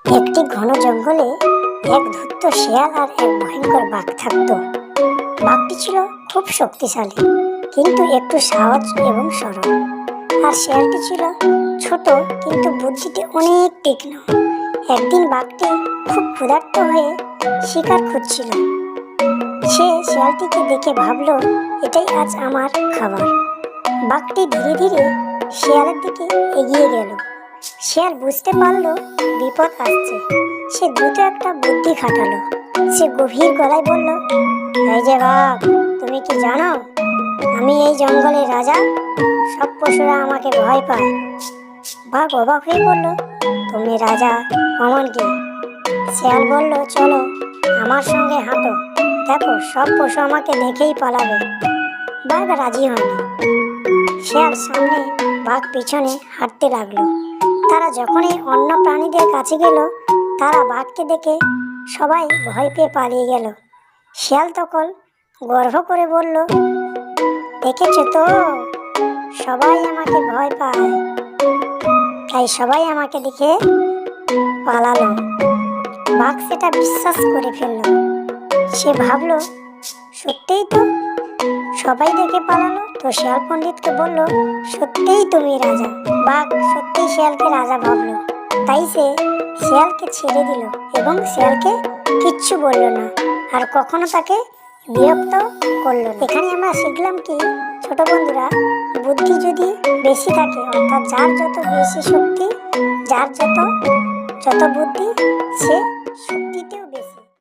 একটি ঘন জঙ্গলে এক ধূর্ত শেয়াল আর এক ভয়ঙ্কর বাঘ থাকত। বাঘটি ছিল খুব শক্তিশালী, কিন্তু একটু সাহস এবং সরল। আর শেয়ালটি ছিল ছোট, কিন্তু বুদ্ধিতে অনেক তীক্ষ্ণ। একদিন বাঘটি খুব ক্ষুধার্ত হয়ে শিকার খুঁজছিল। সে শেয়ালটিকে দেখে ভাবলো, এটাই আজ আমার খাবার। বাঘটি ধীরে ধীরে শেয়ালের দিকে এগিয়ে গেল। শেয়াল বুঝতে পারলো বিপদ আসছে। সে দ্রুত একটা বুদ্ধি খাটালো। সে গভীর গলায় বলল, এই যে বাঘ, তুমি কি জানো আমি এই জঙ্গলের রাজা? সব পশুরা আমাকে ভয় পায়। বাঘ অবাক হয়ে বলল, তুমি রাজা, অমন কি? শেয়াল বলল, চলো আমার সঙ্গে হাঁটো, দেখো সব পশু আমাকে দেখেই পালাবে। বাঘ রাজি হয়নি। শেয়াল সামনে, বাঘ পিছনে হাঁটতে লাগলো। তারা যখনই অন্য প্রাণীদের কাছে গেল, তারা বাঘকে দেখে সবাই ভয় পেয়ে পালিয়ে গেল। শেয়াল তখন গর্ব করে বলল, দেখেছো তো, সবাই আমাকে ভয় পায়, তাই সবাই আমাকে দেখে পালালো। বাঘ সেটা বিশ্বাস করে ফেললো। সে ভাবলো, সত্যিই তো, সবাই দেখে পালালো। তো শেয়াল পণ্ডিতকে বলল, সত্যিই তুমি রাজা। বাঘ সত্যিই শেয়ালকে রাজা ভাবলো। তাই সে শেয়ালকে ছেড়ে দিল এবং শেয়ালকে কিচ্ছু বলল না, আর কখনো তাকে বিরক্ত করলো না। এখানে আমরা শিখলাম কি, ছোট বন্ধুরা, বুদ্ধি যদি বেশি থাকে, অর্থাৎ যার যত বেশি শক্তি, যার যত বুদ্ধি, সে